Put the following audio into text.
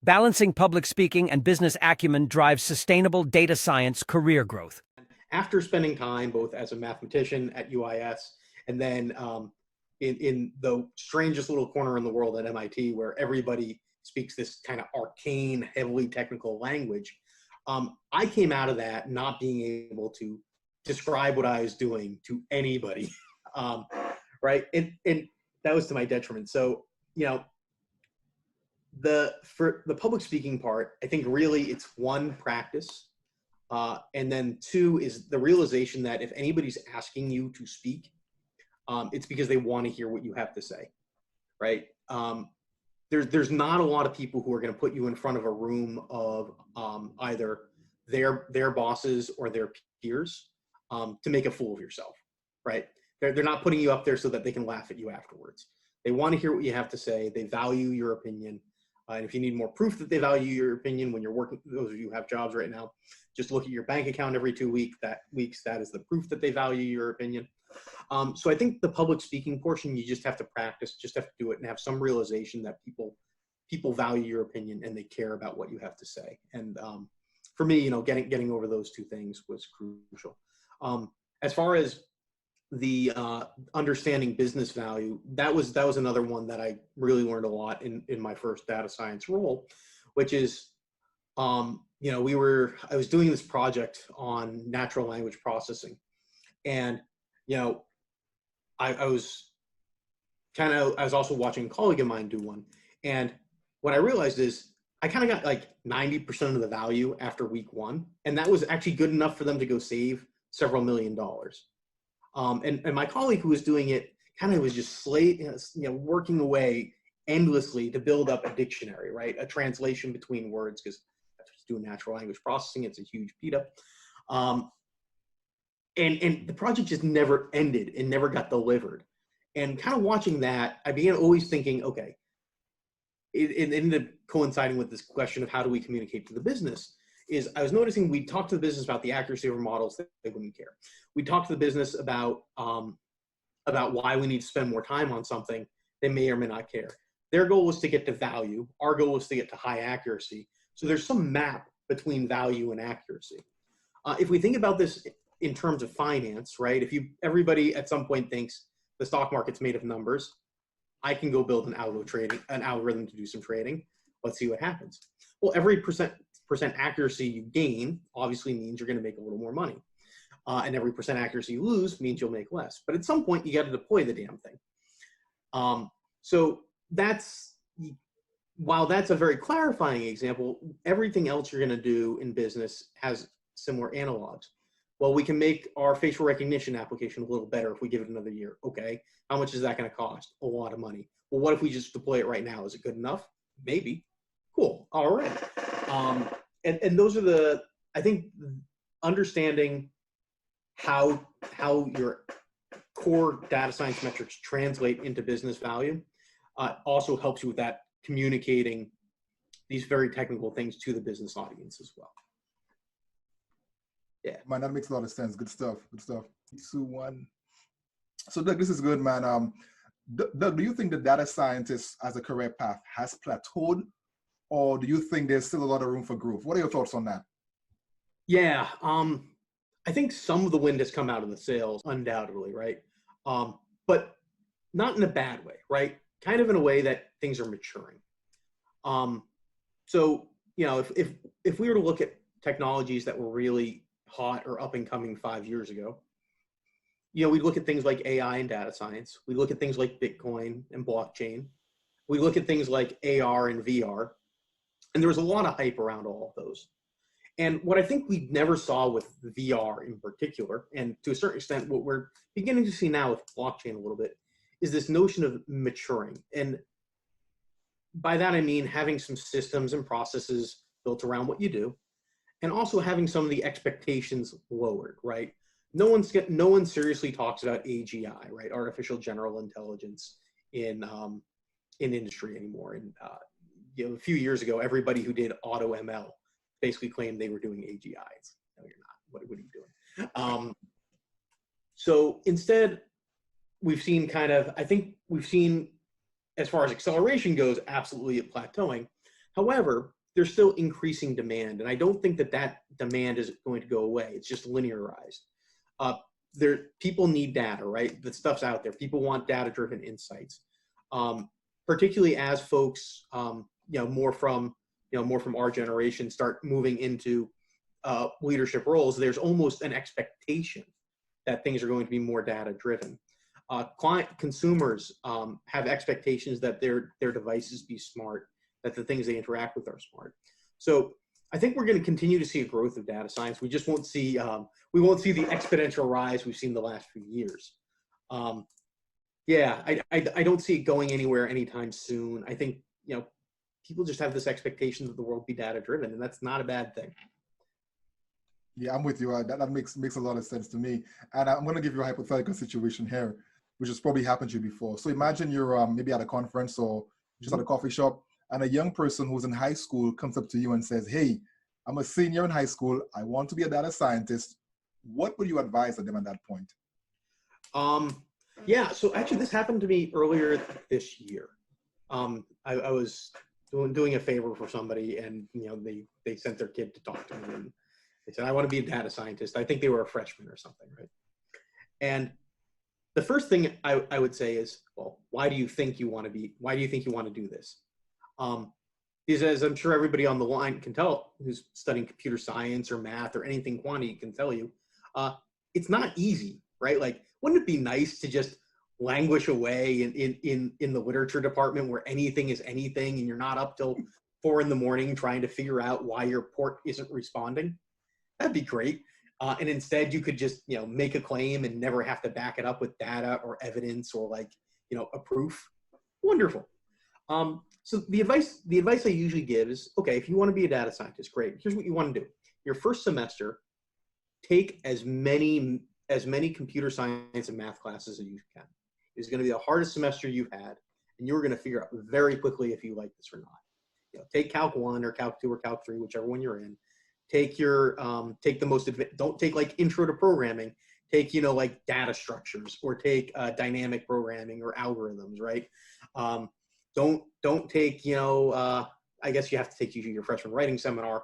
Balancing public speaking and business acumen drives sustainable data science career growth. After spending time both as a mathematician at UIS and then in the strangest little corner in the world at MIT where everybody speaks this kind of arcane, heavily technical language, I came out of that not being able to describe what I was doing to anybody, right? And that was to my detriment. So, you know, for the public speaking part, I think really it's one, practice. And then two is the realization that if anybody's asking you to speak, it's because they want to hear what you have to say, right? There's not a lot of people who are going to put you in front of a room of either their bosses or their peers to make a fool of yourself, right? They're not putting you up there so that they can laugh at you afterwards. They want to hear what you have to say. They value your opinion. And if you need more proof that they value your opinion when you're working, those of you who have jobs right now, just look at your bank account every 2 weeks. That is the proof that they value your opinion. So I think the public speaking portion, you just have to practice, just have to do it and have some realization that people value your opinion and they care about what you have to say. And for me, you know, getting over those two things was crucial. As far as the understanding business value, that was another one that I really learned a lot in my first data science role, which is, you know, I was doing this project on natural language processing, and you know, I was also watching a colleague of mine do one, and what I realized is I kind of got like 90% of the value after week one, and that was actually good enough for them to go save several $1,000,000. And my colleague who was doing it kind of was just working away endlessly to build up a dictionary, right? A translation between words, because that's what you do in natural language processing. It's a huge beat up. And the project just never ended and never got delivered. And kind of watching that, I began always thinking, okay, it ended up coinciding with this question of how do we communicate to the business, is I was noticing we talked to the business about the accuracy of our models, that they wouldn't care. We talked to the business about why we need to spend more time on something, they may or may not care. Their goal was to get to value. Our goal was to get to high accuracy. So there's some map between value and accuracy. If we think about this in terms of finance, right? Everybody at some point thinks the stock market's made of numbers. I can go build an algorithm to do some trading. Let's see what happens. Well, every percent accuracy you gain obviously means you're going to make a little more money. And every percent accuracy you lose means you'll make less. But at some point, you got to deploy the damn thing. So while that's a very clarifying example, everything else you're going to do in business has similar analogs. Well, we can make our facial recognition application a little better if we give it another year. Okay, how much is that going to cost? A lot of money. Well, what if we just deploy it right now? Is it good enough? Maybe. Cool. All right. And those are I think understanding how your core data science metrics translate into business value also helps you with that, communicating these very technical things to the business audience as well. Yeah. Man, that makes a lot of sense. Good stuff. Good stuff. 2-1. So Doug, this is good, man. Doug, do you think the data scientist as a career path has plateaued, or do you think there's still a lot of room for growth? What are your thoughts on that? Yeah, I think some of the wind has come out of the sails, undoubtedly, right? But not in a bad way, right? Kind of in a way that things are maturing. So, you know, if we were to look at technologies that were really hot or up and coming 5 years ago, you know, we'd look at things like AI and data science. We look at things like Bitcoin and blockchain. We look at things like AR and VR. And there was a lot of hype around all of those. And what I think we never saw with VR in particular, and to a certain extent, what we're beginning to see now with blockchain a little bit, is this notion of maturing. And by that, I mean having some systems and processes built around what you do, and also having some of the expectations lowered, right? No one seriously talks about AGI, right? Artificial general intelligence in industry anymore. And you know, a few years ago, everybody who did auto ML basically claimed they were doing AGIs. No, you're not. What are you doing? So instead, we've seen I think we've seen, as far as acceleration goes, absolutely at plateauing. However, there's still increasing demand, and I don't think that that demand is going to go away. It's just linearized. People need data, right? The stuff's out there. People want data-driven insights, particularly as folks, more from our generation start moving into leadership roles. There's almost an expectation that things are going to be more data-driven. Consumers have expectations that their devices be smart, that the things they interact with are smart. So I think we're going to continue to see a growth of data science. We just won't see the exponential rise we've seen the last few years. I don't see it going anywhere anytime soon. I think people just have this expectation that the world be data driven, and that's not a bad thing. Yeah, I'm with you. That makes a lot of sense to me. And I'm going to give you a hypothetical situation here, which has probably happened to you before. So imagine you're maybe at a conference or just at a coffee shop, and a young person who's in high school comes up to you and says, "Hey, I'm a senior in high school. I want to be a data scientist." What would you advise them at that point? So actually this happened to me earlier this year. I was doing a favor for somebody, and they sent their kid to talk to me, and they said, "I want to be a data scientist." I think they were a freshman or something, right? And the first thing I would say is, well, why do you think you want to do this? Because as I'm sure everybody on the line can tell, who's studying computer science or math or anything quantity can tell you, it's not easy, right? Like, wouldn't it be nice to just languish away in the literature department where anything is anything, and you're not up till 4 a.m. trying to figure out why your port isn't responding? That'd be great. And instead you could just, make a claim and never have to back it up with data or evidence or a proof. Wonderful. So the advice I usually give is, okay, if you want to be a data scientist, great. Here's what you want to do. Your first semester, take as many computer science and math classes as you can. It's going to be the hardest semester you've had, and you're going to figure out very quickly if you like this or not. Take Calc 1 or Calc 2 or Calc 3, whichever one you're in. Take the most advanced, don't take intro to programming. Take, data structures, or take dynamic programming or algorithms, right? Don't take, I guess you have to take usually your freshman writing seminar.